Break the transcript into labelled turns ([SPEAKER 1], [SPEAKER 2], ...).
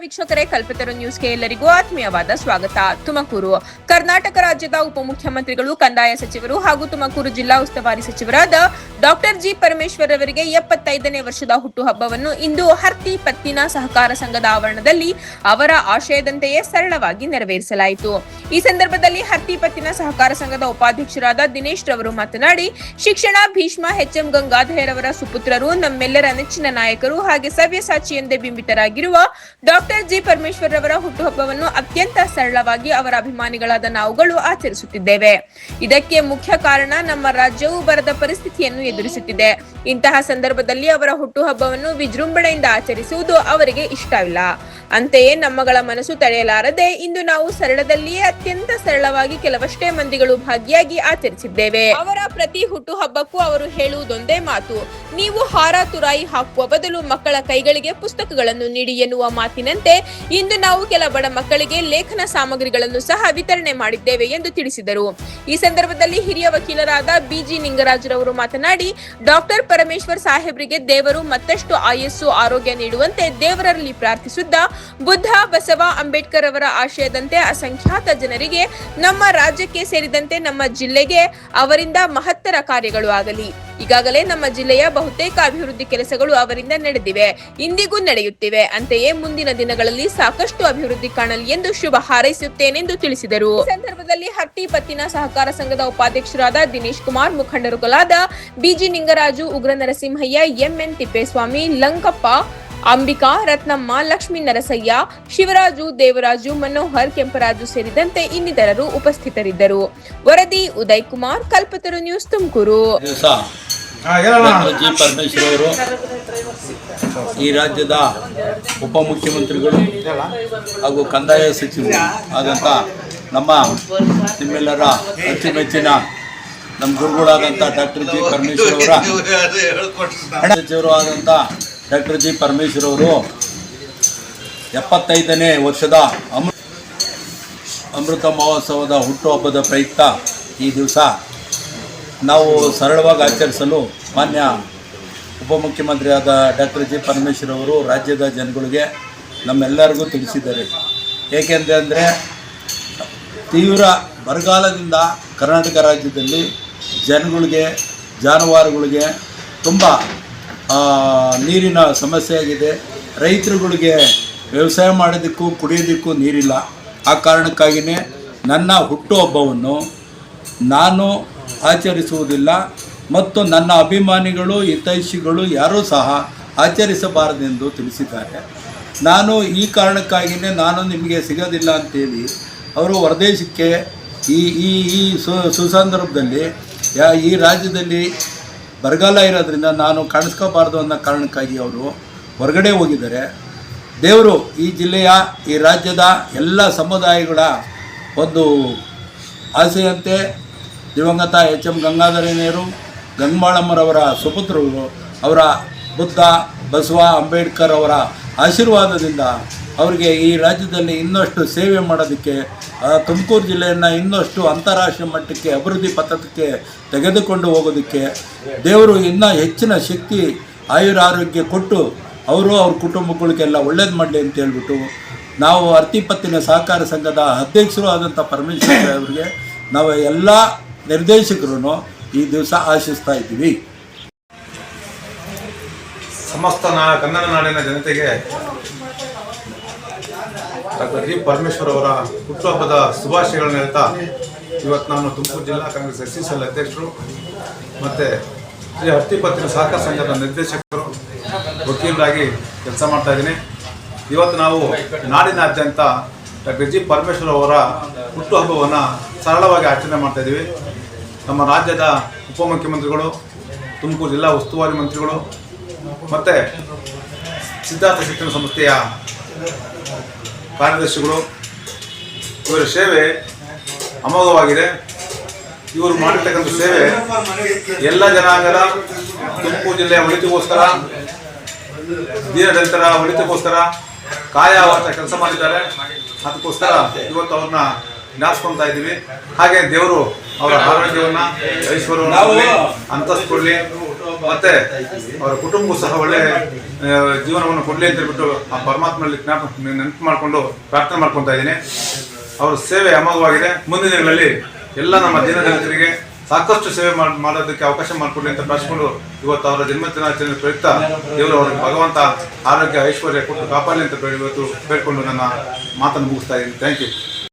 [SPEAKER 1] ವೀಕ್ಷಕರೇ, ಕಲ್ಪತರು ನ್ಯೂಸ್ಗೆ ಎಲ್ಲರಿಗೂ ಆತ್ಮೀಯವಾದ ಸ್ವಾಗತ. ತುಮಕೂರು ಕರ್ನಾಟಕ ರಾಜ್ಯದ ಉಪಮುಖ್ಯಮಂತ್ರಿಗಳು, ಕಂದಾಯ ಸಚಿವರು ಹಾಗೂ ತುಮಕೂರು ಜಿಲ್ಲಾ ಉಸ್ತುವಾರಿ ಸಚಿವರಾದ ಡಾಕ್ಟರ್ ಜಿ ಪರಮೇಶ್ವರ್ ಅವರಿಗೆ 75ನೇ ವರ್ಷದ ಹುಟ್ಟುಹಬ್ಬವನ್ನು ಇಂದು ಹರ್ತಿ ಪತ್ತಿನ ಸಹಕಾರ ಸಂಘದ ಆವರಣದಲ್ಲಿ ಅವರ ಆಶಯದಂತೆಯೇ ಸರಳವಾಗಿ ನೆರವೇರಿಸಲಾಯಿತು. ಈ ಸಂದರ್ಭದಲ್ಲಿ ಹರ್ತಿ ಪತ್ತಿನ ಸಹಕಾರ ಸಂಘದ ಉಪಾಧ್ಯಕ್ಷರಾದ ದಿನೇಶ್ ರವರು ಮಾತನಾಡಿ, ಶಿಕ್ಷಣ ಭೀಷ್ಮ ಎಚ್.ಎಂ. ಗಂಗಾಧರವರ ಸುಪುತ್ರರು, ನಮ್ಮೆಲ್ಲರ ನೆಚ್ಚಿನ ನಾಯಕರು ಹಾಗೆ ಸವ್ಯಸಾಚಿ ಎಂದೇ ಬಿಂಬಿತರಾಗಿರುವ ಡಾಕ್ಟರ್ ಜಿ ಪರಮೇಶ್ವರ್ ಅವರ ಹುಟ್ಟುಹಬ್ಬವನ್ನು ಅತ್ಯಂತ ಸರಳವಾಗಿ ಅವರ ಅಭಿಮಾನಿಗಳಾದ ನಾವುಗಳು ಆಚರಿಸುತ್ತಿದ್ದೇವೆ. ಇದಕ್ಕೆ ಮುಖ್ಯ ಕಾರಣ ನಮ್ಮ ರಾಜ್ಯವು ಬರದ ಪರಿಸ್ಥಿತಿಯನ್ನು ಎದುರಿಸುತ್ತಿದೆ. ಇಂತಹ ಸಂದರ್ಭದಲ್ಲಿ ಅವರ ಹುಟ್ಟುಹಬ್ಬವನ್ನು ವಿಜೃಂಭಣೆಯಿಂದ ಆಚರಿಸುವುದು ಅವರಿಗೆ ಇಷ್ಟವಿಲ್ಲ. ಅಂತೆಯೇ ನಮ್ಮಗಳ ಮನಸ್ಸು ತಡೆಯಲಾರದೆ ಇಂದು ನಾವು ಸರಳದಲ್ಲಿಯೇ ಅತ್ಯಂತ ಸರಳವಾಗಿ ಕೆಲವಷ್ಟೇ ಮಂದಿಗಳು ಭಾಗಿಯಾಗಿ ಆಚರಿಸಿದ್ದೇವೆ. ಅವರ ಪ್ರತಿ ಹುಟ್ಟುಹಬ್ಬಕ್ಕೂ ಅವರು ಹೇಳುವುದೊಂದೇ ಮಾತು, ನೀವು ಹಾರ ತುರಾಯಿ ಹಾಕುವ ಬದಲು ಮಕ್ಕಳ ಕೈಗಳಿಗೆ ಪುಸ್ತಕಗಳನ್ನು ನೀಡಿ ಎನ್ನುವ ಮಾತಿನಂತೆ ಇಂದು ನಾವು ಕೆಲ ಬಡ ಮಕ್ಕಳಿಗೆ ಲೇಖನ ಸಾಮಗ್ರಿಗಳನ್ನು ಸಹ ವಿತರಣೆ ಮಾಡಿದ್ದೇವೆ ಎಂದು ತಿಳಿಸಿದರು. ಈ ಸಂದರ್ಭದಲ್ಲಿ ಹಿರಿಯ ವಕೀಲರಾದ ಬಿಜಿ ನಿಂಗರಾಜರವರು ಮಾತನಾಡಿ, ಡಾಕ್ಟರ್ ಪರಮೇಶ್ವರ್ ಸಾಹೇಬ್ರಿಗೆ ದೇವರು ಮತ್ತಷ್ಟು ಆಯಸ್ಸು ಆರೋಗ್ಯ ನೀಡುವಂತೆ ದೇವರಲ್ಲಿ ಪ್ರಾರ್ಥಿಸುತ್ತಾ, ಬುದ್ಧ, ಬಸವ, ಅಂಬೇಡ್ಕರ್ ಅವರ ಆಶಯದಂತೆ ಅಸಂಖ್ಯಾತ ಜನರಿಗೆ, ನಮ್ಮ ರಾಜ್ಯಕ್ಕೆ ಸೇರಿದಂತೆ ನಮ್ಮ ಜಿಲ್ಲೆಗೆ ಅವರಿಂದ ಮಹತ್ತರ ಕಾರ್ಯಗಳು ಆಗಲಿ. ಈಗಾಗಲೇ ನಮ್ಮ ಜಿಲ್ಲೆಯ ಬಹುತೇಕ ಅಭಿವೃದ್ಧಿ ಕೆಲಸಗಳು ಅವರಿಂದ ನಡೆದಿವೆ, ಇಂದಿಗೂ ನಡೆಯುತ್ತಿವೆ. ಅಂತೆಯೇ ಮುಂದಿನ ದಿನಗಳಲ್ಲಿ ಸಾಕಷ್ಟು ಅಭಿವೃದ್ಧಿ ಕಾಣಲಿ ಎಂದು ಶುಭ ಹಾರೈಸುತ್ತೇನೆಂದು ತಿಳಿಸಿದರು. ಈ ಸಂದರ್ಭದಲ್ಲಿ ಹರ್ತಿ ಪತ್ತಿನ ಸಹಕಾರ ಸಂಘದ ಉಪಾಧ್ಯಕ್ಷರಾದ ದಿನೇಶ್ ಕುಮಾರ್, ಮುಖಂಡರುಗಳಾದ ಬಿಜಿ ನಿಂಗರಾಜು, ಉಗ್ರ ನರಸಿಂಹಯ್ಯ, ಎಂಎನ್ ತಿಪ್ಪೇಸ್ವಾಮಿ, ಲಂಕಪ್ಪ, ಅಂಬಿಕಾ, ರತ್ನಮ್ಮ, ಲಕ್ಷ್ಮೀ ನರಸಯ್ಯ, ಶಿವರಾಜು, ದೇವರಾಜು, ಮನೋಹರ್, ಕೆಂಪರಾಜು ಸೇರಿದಂತೆ ಇನ್ನಿತರರು ಉಪಸ್ಥಿತರಿದ್ದರು. ವರದಿ ಉದಯ್ ಕುಮಾರ್, ಕಲ್ಪತರು ನ್ಯೂಸ್, ತುಮಕೂರು.
[SPEAKER 2] ಜಿ ಪರಮೇಶ್ವರ್ ಅವರು ಈ ರಾಜ್ಯದ ಉಪಮುಖ್ಯಮಂತ್ರಿಗಳು ಹಾಗೂ ಕಂದಾಯ ಸಚಿವರು ಆದಂಥ ನಿಮ್ಮೆಲ್ಲರ ಅಚ್ಚುಮೆಚ್ಚಿನ ನಮ್ಮ ಗುರುಗಳಾದಂಥ ಡಾಕ್ಟರ್ ಜಿ ಪರಮೇಶ್ವರ್ ಅವರ ಸಚಿವರು ಆದಂಥ ಡಾಕ್ಟರ್ ಜಿ ಪರಮೇಶ್ವರ್ ಅವರು 75ನೇ ವರ್ಷದ ಅಮೃತ ಮಹೋತ್ಸವದ ಹುಟ್ಟುಹಬ್ಬದ ಪ್ರಯುಕ್ತ ಈ ದಿವಸ ನಾವು ಸರಳವಾಗಿ ಆಚರಿಸಲು ಮಾನ್ಯ ಉಪಮುಖ್ಯಮಂತ್ರಿಯಾದ ಡಾಕ್ಟರ್ ಜಿ ಪರಮೇಶ್ವರ್ ಅವರು ರಾಜ್ಯದ ಜನಗಳಿಗೆ ನಮ್ಮೆಲ್ಲರಿಗೂ ತಿಳಿಸಿದ್ದಾರೆ. ಏಕೆಂದರೆ ತೀವ್ರ ಬರಗಾಲದಿಂದ ಕರ್ನಾಟಕ ರಾಜ್ಯದಲ್ಲಿ ಜನಗಳಿಗೆ, ಜಾನುವಾರುಗಳಿಗೆ ತುಂಬ ನೀರಿನ ಸಮಸ್ಯೆ ಆಗಿದೆ. ರೈತರುಗಳಿಗೆ ವ್ಯವಸಾಯ ಮಾಡೋದಕ್ಕೂ ಕುಡಿಯೋದಕ್ಕೂ ನೀರಿಲ್ಲ. ಆ ಕಾರಣಕ್ಕಾಗಿಯೇ ನನ್ನ ಹುಟ್ಟುಹಬ್ಬವನ್ನು ನಾನು ಆಚರಿಸುವುದಿಲ್ಲ ಮತ್ತು ನನ್ನ ಅಭಿಮಾನಿಗಳು, ಹಿತೈಷಿಗಳು ಯಾರೂ ಸಹ ಆಚರಿಸಬಾರದೆಂದು ತಿಳಿಸಿದ್ದಾರೆ. ನಾನು ಈ ಕಾರಣಕ್ಕಾಗಿಯೇ ನಾನು ನಿಮಗೆ ಸಿಗೋದಿಲ್ಲ ಅಂತೇಳಿ ಅವರು ಹೊರದೇಶಕ್ಕೆ ಈ ಸುಸಂದರ್ಭದಲ್ಲಿ ಈ ರಾಜ್ಯದಲ್ಲಿ ಬರಗಾಲ ಇರೋದ್ರಿಂದ ನಾನು ಕಾಣಿಸ್ಕೋಬಾರ್ದು ಅನ್ನೋ ಕಾರಣಕ್ಕಾಗಿ ಅವರು ಹೊರಗಡೆ ಹೋಗಿದ್ದಾರೆ. ದೇವರು ಈ ಜಿಲ್ಲೆಯ, ಈ ರಾಜ್ಯದ ಎಲ್ಲ ಸಮುದಾಯಗಳ ಒಂದು ಆಸೆಯಂತೆ ದಿವಂಗತ ಎಚ್.ಎಂ. ಗಂಗಾಧರಯ್ಯನವರು, ಗಂಗಾಳಮ್ಮರವರ ಸುಪುತ್ರರು, ಅವರ ಬುದ್ಧ, ಬಸವ, ಅಂಬೇಡ್ಕರ್ ಅವರ ಆಶೀರ್ವಾದದಿಂದ ಅವರಿಗೆ ಈ ರಾಜ್ಯದಲ್ಲಿ ಇನ್ನಷ್ಟು ಸೇವೆ ಮಾಡೋದಕ್ಕೆ, ತುಮಕೂರು ಜಿಲ್ಲೆಯನ್ನು ಇನ್ನಷ್ಟು ಅಂತಾರಾಷ್ಟ್ರೀಯ ಮಟ್ಟಕ್ಕೆ ಅಭಿವೃದ್ಧಿ ಪಥಕ್ಕೆ ತೆಗೆದುಕೊಂಡು ಹೋಗೋದಕ್ಕೆ ದೇವರು ಇನ್ನೂ ಹೆಚ್ಚಿನ ಶಕ್ತಿ, ಆಯುರಾರೋಗ್ಯ ಕೊಟ್ಟು ಅವರು ಅವ್ರ ಕುಟುಂಬಗಳಿಗೆಲ್ಲ ಒಳ್ಳೇದು ಮಾಡಲಿ ಅಂತ ಹೇಳ್ಬಿಟ್ಟು ನಾವು ಹರ್ತಿ ಪತ್ತಿನ ಸಹಕಾರ ಸಂಘದ ಅಧ್ಯಕ್ಷರು ಆದಂಥ ಪರಮೇಶ್ವರ್ ಅವರಿಗೆ ನಾವು ಎಲ್ಲ ನಿರ್ದೇಶಕರು ಈ ದಿವಸ ಆಶಿಸ್ತಾ ಇದ್ದೀವಿ.
[SPEAKER 3] ಸಮಸ್ತ ಕನ್ನಡ ನಾಡಿನ ಜನತೆಗೆ ಡಾಕ್ಟರ್ ಜಿ ಪರಮೇಶ್ವರ್ ಅವರ ಹುಟ್ಟುಹಬ್ಬದ ಶುಭಾಶಯಗಳನ್ನು ಹೇಳ್ತಾ, ಇವತ್ತು ನಾನು ತುಮಕೂರು ಜಿಲ್ಲಾ ಕಾಂಗ್ರೆಸ್ SC ಅಧ್ಯಕ್ಷರು ಮತ್ತು ಶ್ರೀ ಹರ್ತಿ ಪತ್ತಿನ ಸಹಕಾರ ಸಂಘದ ನಿರ್ದೇಶಕರು, ವಕೀಲರಾಗಿ ಕೆಲಸ ಮಾಡ್ತಾ ಇದ್ದೀನಿ. ಇವತ್ತು ನಾವು ನಾಡಿನಾದ್ಯಂತ ಡಾಕ್ಟರ್ ಜಿ ಪರಮೇಶ್ವರ್ ಅವರ ಹುಟ್ಟುಹಬ್ಬವನ್ನು ಸರಳವಾಗಿ ಆಚರಣೆ ಮಾಡ್ತಾಯಿದ್ದೀವಿ. ನಮ್ಮ ರಾಜ್ಯದ ಉಪಮುಖ್ಯಮಂತ್ರಿಗಳು, ತುಮಕೂರು ಜಿಲ್ಲಾ ಉಸ್ತುವಾರಿ ಮಂತ್ರಿಗಳು ಮತ್ತು ಸಿದ್ಧಾರ್ಥ ಶಿಕ್ಷಣ ಸಂಸ್ಥೆಯ ಕಾರ್ಯದರ್ಶಿಗಳು, ಇವರ ಸೇವೆ ಅಮೋಘವಾಗಿದೆ. ಇವರು ಮಾಡಿರ್ತಕ್ಕಂಥ ಸೇವೆ ಎಲ್ಲ ಜನಾಂಗದ, ತುಮಕೂರು ಜಿಲ್ಲೆಯ ಒಳಿತಿಗೋಸ್ಕರ, ದೀನದಲಿತರ ಒಳಿತಿಗೋಸ್ಕರ ಕಾಯವಾದ ಕೆಲಸ ಮಾಡಿದ್ದಾರೆ. ಅದಕ್ಕೋಸ್ಕರ ಇವತ್ತು ಅವ್ರನ್ನ ಜ್ಞಾಪಿಸ್ಕೊಳ್ತಾ ಇದ್ದೀವಿ. ಹಾಗೆ ದೇವರು ಅವರ ಆರೋಗ್ಯವನ್ನು, ಐಶ್ವರ್ಯವನ್ನು ಅಂತಸ್ತು ಕೊಡಲಿ. ಮತ್ತೆ ಅವರ ಕುಟುಂಬಕ್ಕೂ ಸಹ ಒಳ್ಳೆ ಜೀವನವನ್ನು ಕೊಡಲಿ ಅಂತ ಹೇಳ್ಬಿಟ್ಟು ಆ ಪರಮಾತ್ಮನಲ್ಲಿ ನೆನಪು ಮಾಡಿಕೊಂಡು ಪ್ರಾರ್ಥನೆ ಮಾಡ್ಕೊತಾ ಇದ್ದೀನಿ. ಅವರ ಸೇವೆ ಅಮೋಘವಾಗಿದೆ. ಮುಂದಿನ ದಿನಗಳಲ್ಲಿ ಎಲ್ಲ ನಮ್ಮ ದೀನದಲಿತರಿಗೆ ಸಾಕಷ್ಟು ಸೇವೆ ಮಾಡೋದಕ್ಕೆ ಅವಕಾಶ ಮಾಡಿಕೊಡ್ಲಿ ಅಂತ ಪ್ರಾರ್ಥಿಸಿಕೊಂಡು ಇವತ್ತು ಅವರ ಜನ್ಮದಿನಾಚರಣೆ ಪ್ರಯುಕ್ತ ದೇವರು ಅವರಿಗೆ ಭಗವಂತ ಆರೋಗ್ಯ ಐಶ್ವರ್ಯ ಕೊಟ್ಟು ಕಾಪಾಡಲಿ ಅಂತ ಇವತ್ತು ಬೇಡ್ಕೊಂಡು ನನ್ನ ಮಾತನ್ನು ಮುಗಿಸ್ತಾ ಇದ್ದೀನಿ. Thank you.